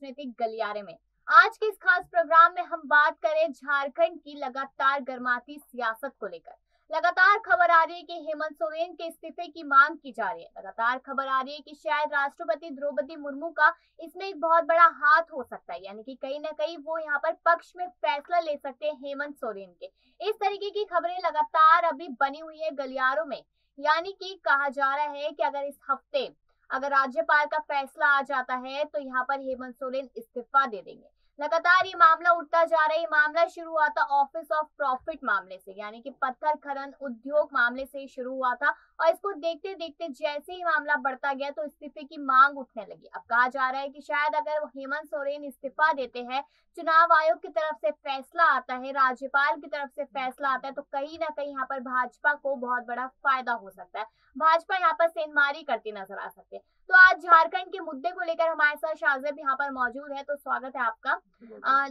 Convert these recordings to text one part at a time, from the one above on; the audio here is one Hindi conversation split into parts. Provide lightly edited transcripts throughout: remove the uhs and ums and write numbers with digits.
राजनीतिक गलियारे में। आज के इस खास प्रोग्राम में हम बात करें झारखंड की लगातार गर्माती सियासत को लेकर। लगातार खबर आ रही है कि हेमंत सोरेन के इस्तीफे की मांग की जा रही है। लगातार खबर आ रही है कि शायद राष्ट्रपति द्रौपदी मुर्मू का इसमें एक बहुत बड़ा हाथ हो सकता है, यानी कि कहीं ना कहीं वो यहाँ पर पक्ष में फैसला ले सकते हैं हेमंत सोरेन के। इस तरीके की खबरें लगातार अभी बनी हुई है गलियारों में। यानी कि कहा जा रहा है कि अगर इस हफ्ते अगर राज्यपाल का फैसला आ जाता है तो यहाँ पर हेमंत सोरेन इस्तीफा दे देंगे। लगातार ये मामला उठता जा रहा है। ये मामला शुरू हुआ था ऑफिस ऑफ प्रॉफिट मामले से, यानी कि पत्थर खनन उद्योग मामले से शुरू हुआ था, और इसको देखते देखते जैसे ही मामला बढ़ता गया तो इस्तीफे की मांग उठने लगी। अब कहा जा रहा है कि शायद अगर हेमंत सोरेन इस्तीफा देते हैं, चुनाव आयोग की तरफ से फैसला आता है, राज्यपाल की तरफ से फैसला आता है, तो कहीं ना कहीं यहाँ पर भाजपा को बहुत बड़ा फायदा हो सकता है। भाजपा यहाँ पर सेंधमारी करती नजर आ सकती है। तो आज झारखंड के मुद्दे को लेकर हमारे साथ शाहजेब यहाँ पर मौजूद है, तो स्वागत है आपका।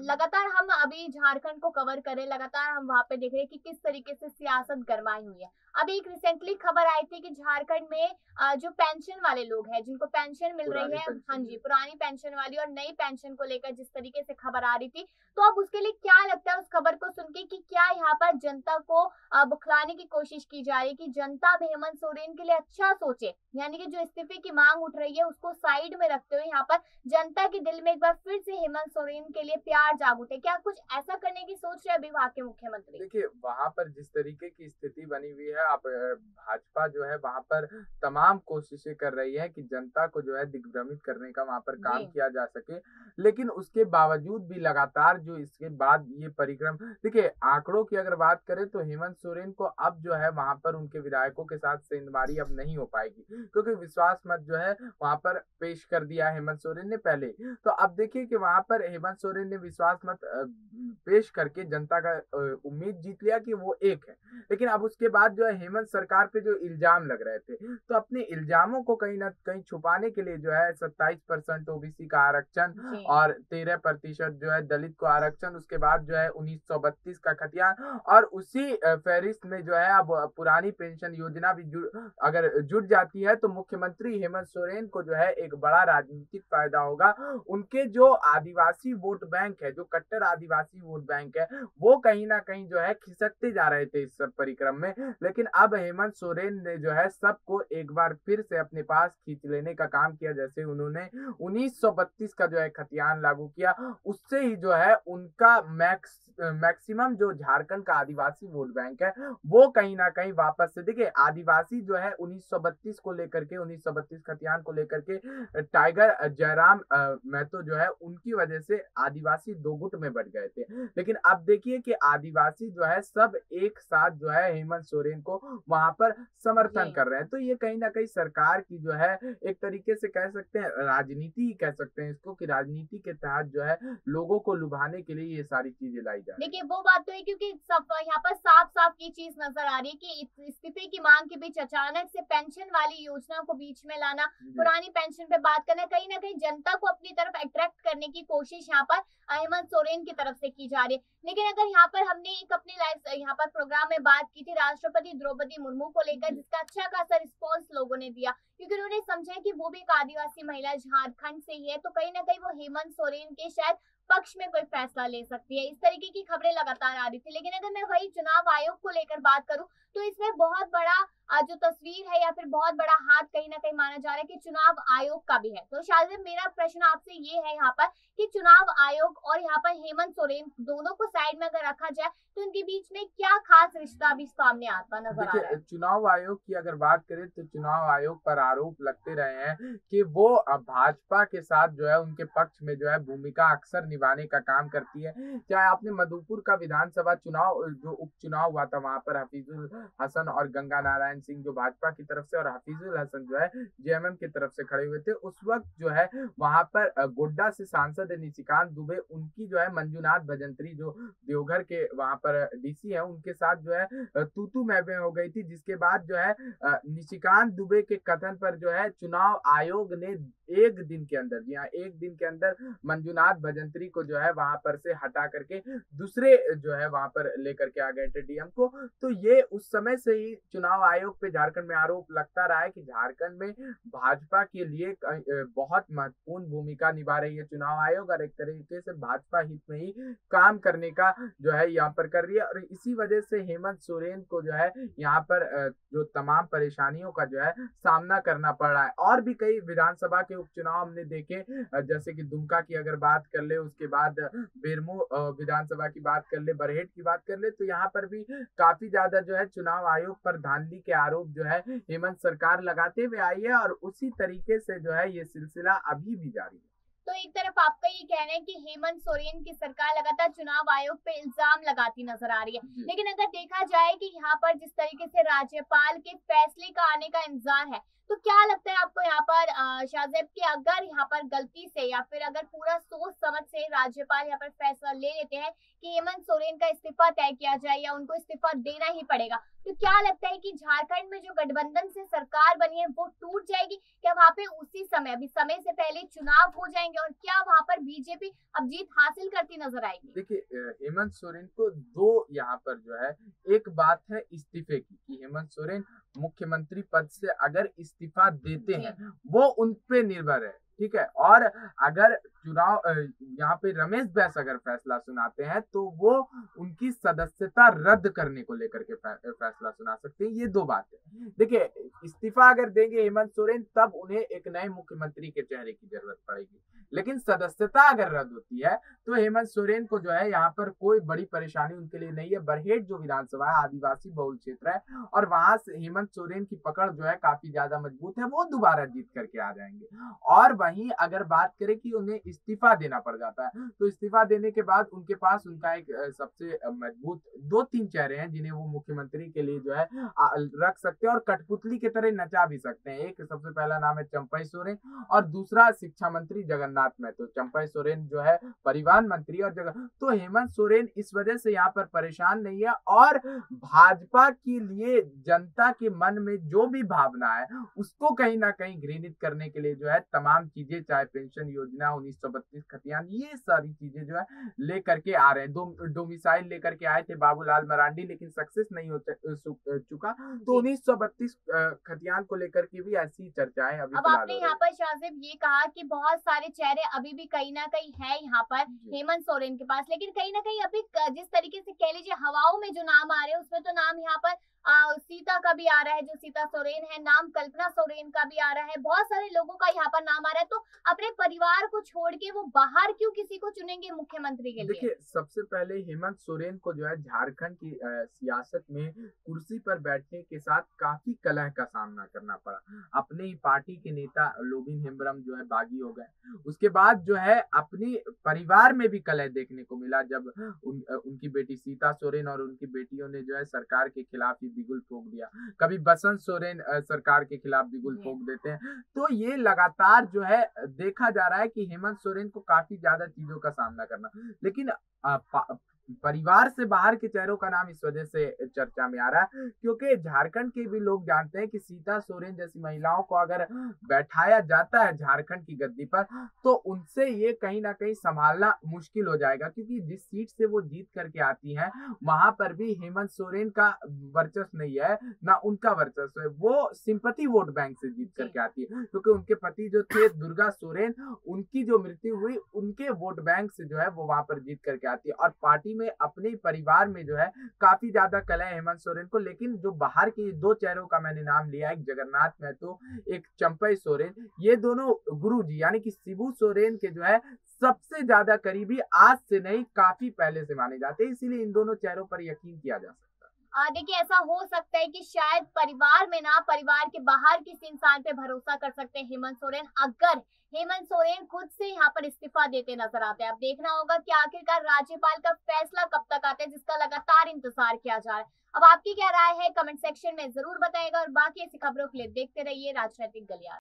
लगातार हम अभी झारखंड को कवर करें, लगातार हम वहां पे देख रहे हैं कि किस तरीके से सियासत गरमाई हुई है। अभी एक रिसेंटली खबर आई थी कि झारखंड में जो पेंशन वाले लोग हैं, जिनको पेंशन मिल रही है, हाँ जी, पुरानी पेंशन वाली और नई पेंशन को लेकर जिस तरीके से खबर आ रही थी, तो अब उसके लिए क्या लगता है उस खबर को सुन के कि क्या यहाँ पर जनता को बुखलाने की कोशिश की जा रही है कि जनता अब हेमंत सोरेन के लिए अच्छा सोचे, यानी कि जो इस्तीफे की मांग उठ रही है उसको साइड में रखते हुए यहाँ पर जनता के दिल में एक बार फिर से हेमंत सोरेन के लिए प्यार जाग उठे। क्या कुछ ऐसा करने की सोच रहे अभी वहां के मुख्यमंत्री? देखिए, वहां पर जिस तरीके की स्थिति बनी हुई है, आप भाजपा जो है वहां पर तमाम कोशिशें कर रही है कि जनता को जो है दिग्भ्रमित करने का वहां पर काम जी, किया जा सके। लेकिन उसके बावजूद भी लगातार जो इसके बाद ये परिक्रम, देखिए आंकड़ों की अगर बात करें तो हेमंत सोरेन को अब जो है वहां पर उनके विधायकों के साथ सेंधमारी अब नहीं हो पाएगी, क्योंकि विश्वास मत जो है वहां पर पेश कर दिया हेमंत सोरेन ने पहले। तो अब देखिए कि वहां पर हेमंत सोरेन ने विश्वास मत पेश करके जनता का उम्मीद जीत लिया कि वो एक है। लेकिन अब उसके बाद जो है हेमंत सरकार पे जो इल्जाम लग रहे थे, तो अपने इल्जामों को कहीं ना कहीं छुपाने के लिए जो है 27% ओबीसी का आरक्षण जी, और 13% जो है दलित को आरक्षण, उसके बाद जो है 1932 का खतियान, और उसी फहरिस्त में जो है अब पुरानी पेंशन योजना भी अगर जुट जाती है तो मुख्यमंत्री हेमंत सोरेन को जो है एक बड़ा राजनीतिक फायदा होगा। उनके जो आदिवासी वोट बैंक है, जो कट्टर आदिवासी वोट बैंक है, वो कहीं ना कहीं जो है खिसकते जा रहे थे इस सब परिक्रम में। लेकिन अब हेमंत सोरेन ने जो है सबको एक बार फिर से अपने पास खींच लेने का काम किया। जैसे उन्होंने 1932 का जो है खतियान लागू किया, उससे ही जो है उनका मैक्सिमम जो झारखंड का आदिवासी वोट बैंक है वो कहीं ना कहीं वापस से, देखिए आदिवासी जो है 1932 को लेकर के, 1932 खतियान को लेकर के टाइगर जयराम महतो जो है उनकी वजह से आदिवासी दो गुट में बढ़ गए थे। लेकिन अब देखिए कि आदिवासी जो है सब एक साथ जो है हेमंत सोरेन को वहां पर समर्थन जी। कर रहे हैं। तो ये कहीं ना कहीं सरकार की जो है एक तरीके से कह सकते हैं राजनीति ही कह सकते हैं इसको, कि राजनीति के तहत जो है लोगों को लुभाने के लिए ये सारी चीजें लाई जा रही देखिए वो बात तो है, क्योंकि सब यहाँ पर साफ साफ ये चीज नजर आ रही है कि इस्तीफे की मांग के बीच अचानक से पेंशन वाली योजना को बीच में लाना, है। पुरानी पेंशन पे बात करना, कहीं ना कहीं जनता को अपनी तरफ अट्रैक्ट करने की कोशिश यहाँ पर हेमंत सोरेन की तरफ से की जा रही है। लेकिन अगर यहाँ पर हमने एक अपने लाइव यहाँ पर प्रोग्राम में बात की थी राष्ट्रपति द्रौपदी मुर्मू को लेकर, जिसका अच्छा खासा रिस्पॉन्स लोगों ने दिया, क्योंकि उन्होंने समझा कि वो भी एक आदिवासी महिला झारखंड से ही है, तो कहीं ना कहीं वो हेमंत सोरेन के शायद पक्ष में कोई फैसला ले सकती है। इस तरीके की खबरें लगातार आ रही थी। लेकिन अगर मैं वही चुनाव आयोग को लेकर बात करूं, तो इसमें बहुत बड़ा जो तस्वीर है या फिर बहुत बड़ा हाथ कहीं ना कहीं माना जा रहा है कि चुनाव आयोग का भी है। तो शायद मेरा प्रश्न आपसे ये है यहाँ पर कि चुनाव आयोग और यहाँ पर हेमंत सोरेन दोनों को साइड में अगर रखा जाए तो इनके बीच में क्या खास रिश्ता भी सामने आता नजर आ रहा देखिए, है? चुनाव आयोग की अगर बात करें तो चुनाव आयोग पर आरोप लगते रहे हैं कि वो भाजपा के साथ जो है उनके पक्ष में जो है भूमिका अक्सर निभाने का काम करती है। चाहे आपने मधुपुर का विधानसभा चुनाव जो उपचुनाव हुआ था, वहां पर हफीजुल हसन और गंगा नारायण सिंह जो भाजपा की तरफ से और हफीजुल हसन जो है जेएमएम की तरफ से खड़े हुए थे, उस वक्त जो है वहां पर गोड्डा से सांसद निशिकांत दुबे, उनकी जो है मंजुनाथ भजंत्री जो देवघर के वहां पर डीसी है, उनके साथ जो है तू मैं हो गई थी। जिसके बाद जो है निशिकांत दुबे के कथन पर जो है चुनाव आयोग ने एक दिन के अंदर, जी हाँ, एक दिन के अंदर मंजुनाथ भजंत्री को जो है वहां पर से हटा करके दूसरे जो है वहां पर लेकर के आ गए थे डीएम को। तो ये उस समय से ही चुनाव आयोग पे झारखंड में आरोप लगता रहा है कि झारखंड में भाजपा के लिए बहुत महत्वपूर्ण भूमिका निभा रही है चुनाव आयोग, और एक तरीके से भाजपा हित में ही काम करने का जो है यहाँ पर कर रही है। और इसी वजह से हेमंत सोरेन को जो है यहाँ पर जो तमाम परेशानियों का जो है सामना करना पड़ रहा है। और भी कई विधानसभा के उपचुनाव हमने देखे, जैसे कि दुमका की अगर बात कर ले, उसके बाद बेरमो विधानसभा की बात कर ले, बरहेट की बात कर ले, तो यहाँ पर भी काफी ज्यादा जो है चुनाव आयोग पर धांधली के आरोप जो है हेमंत सरकार लगाते हुए आई है, और उसी तरीके से जो है ये सिलसिला अभी भी जारी है। तो एक तरफ आपका ये कहना है कि हेमंत सोरेन की सरकार लगातार चुनाव आयोग पे इल्जाम लगाती नजर आ रही है, लेकिन अगर देखा जाए कि यहाँ पर जिस तरीके से राज्यपाल के फैसले का आने का इंतजार है, तो क्या लगता है आपको यहाँ पर शाहजेब कि अगर यहाँ पर गलती से या फिर अगर पूरा सोच समझ से राज्यपाल यहाँ पर फैसला ले लेते हैं कि हेमंत सोरेन का इस्तीफा तय किया जाए या उनको इस्तीफा देना ही पड़ेगा, तो क्या लगता है कि झारखंड में जो गठबंधन से सरकार बनी है वो टूट जाएगी? क्या वहाँ पे उसी समय, अभी समय से पहले चुनाव हो जाएंगे और क्या वहाँ पर बीजेपी अब जीत हासिल करती नजर आएगी? देखिए, हेमंत सोरेन को दो यहाँ पर जो है, एक बात है इस्तीफे की कि हेमंत सोरेन मुख्यमंत्री पद से अगर इस्तीफा देते हैं वो उन पे निर्भर है, ठीक है। और अगर चुनाव यहाँ पे रमेश बैस अगर फैसला सुनाते हैं तो वो उनकी सदस्यता रद्द करने को लेकर के फैसला सुना सकते हैं। ये दो बातें। देखिए, इस्तीफा अगर देंगे हेमंत सोरेन तब उन्हें एक नए मुख्यमंत्री के चेहरे की जरूरत पड़ेगी, लेकिन सदस्यता अगर रद्द होती है तो हेमंत सोरेन को जो है यहाँ पर कोई बड़ी परेशानी उनके लिए नहीं है। बरहेट जो विधानसभा है आदिवासी बहुल क्षेत्र है, और वहां से हेमंत सोरेन की पकड़ जो है काफी ज्यादा मजबूत है, वो दोबारा जीत करके आ जाएंगे। और वहीं अगर बात करें कि उन्हें इस्तीफा देना पड़ जाता है, तो इस्तीफा देने के बाद उनके पास उनका एक सबसे मजबूत 2-3 चेहरे हैं जिन्हें वो मुख्यमंत्री के लिए जो है रख सकते हैं और कठपुतली की तरह नचा भी सकते हैं। एक सबसे पहला नाम है चंपई सोरेन और दूसरा शिक्षा मंत्री जगन्नाथ महतो। चंपई सोरेन जो है परिवहन मंत्री और तो हेमंत सोरेन इस वजह से यहाँ पर परेशान नहीं है, और भाजपा के लिए जनता के मन में जो भी भावना है उसको कहीं ना कहीं घृणित करने के लिए जो है तमाम चीजें, चाहे पेंशन योजना, 1932 खतियान, ये सारी चीजें जो है लेकर के आ रहे हैं। डोमिसाइल लेकर के आए थे बाबूलाल मरांडी, लेकिन सक्सेस नहीं हो चुका। तो 1932 खतियान को लेकर के भी ऐसी चर्चाएं अभी। अब आपने यहाँ पर शाहजेब ये कहा कि बहुत सारे चेहरे अभी भी कहीं ना कहीं है यहाँ पर हेमंत सोरेन के पास, लेकिन कहीं ना कहीं अभी जिस तरीके से कह लीजिए हवाओं में जो नाम आ रहे हैं उसमें तो नाम यहाँ पर सीता का भी आ रहा है, जो सीता सोरेन है, नाम कल्पना सोरेन का भी आ रहा है, बहुत सारे लोगों का यहाँ पर नाम आ रहा है। तो अपने परिवार को छोड़ के वो बाहर क्यों किसी को चुनेंगे मुख्यमंत्री के लिए? देखिए, सबसे पहले हेमंत सोरेन को जो है झारखंड की सियासत में कुर्सी पर बैठने के साथ काफी कलह का सामना करना पड़ा। अपने ही पार्टी के नेता लोबिन हेम्ब्रम जो है बागी हो गए। उसके बाद जो है अपनी परिवार में भी कलह देखने को मिला जब उनकी बेटी सीता सोरेन और उनकी बेटियों ने जो है सरकार के खिलाफ ही बिगुल फूंक दिया। कभी बसंत सोरेन सरकार के खिलाफ बिगुल फूंक देते हैं। तो ये लगातार जो है देखा जा रहा है कि हेमंत सोरेन को काफी ज्यादा चीजों का सामना करना, लेकिन परिवार से बाहर के चेहरों का नाम इस वजह से चर्चा में आ रहा है क्योंकि झारखंड के भी लोग जानते हैं कि सीता सोरेन जैसी महिलाओं को अगर बैठाया जाता है झारखंड की गद्दी पर तो उनसे ये कहीं ना कहीं संभालना मुश्किल हो जाएगा, क्योंकि जिस सीट से वो जीत करके आती हैं वहां पर भी हेमंत सोरेन का वर्चस्व नहीं है, ना उनका वर्चस्व है। वो सिंपैथी वोट बैंक से जीत करके आती है, क्योंकि उनके पति जो थे दुर्गा सोरेन, उनकी जो मृत्यु हुई उनके वोट बैंक से जो है वो वहां पर जीत करके आती है। और पार्टी में अपने परिवार में जो है काफी ज्यादा कलह हेमंत सोरेन को, लेकिन जो बाहर के दो चेहरों का मैंने नाम लिया, एक जगन्नाथ महतो, एक चंपई सोरेन, ये दोनों गुरुजी यानी कि शिबू सोरेन के जो है सबसे ज्यादा करीबी आज से नहीं काफी पहले से माने जाते हैं, इसीलिए इन दोनों चेहरों पर यकीन किया जा सकता है। देखिए, ऐसा हो सकता है कि शायद परिवार में ना परिवार के बाहर किसी इंसान पे भरोसा कर सकते हैं हेमंत सोरेन, अगर हेमंत सोरेन खुद से यहाँ पर इस्तीफा देते नजर आते हैं। अब देखना होगा कि आखिरकार राज्यपाल का फैसला कब तक आता है, जिसका लगातार इंतजार किया जा रहा है। अब आपकी क्या राय है कमेंट सेक्शन में जरूर बताइएगा, और बाकी ऐसी खबरों के लिए देखते रहिए राजनीतिक गलियारा।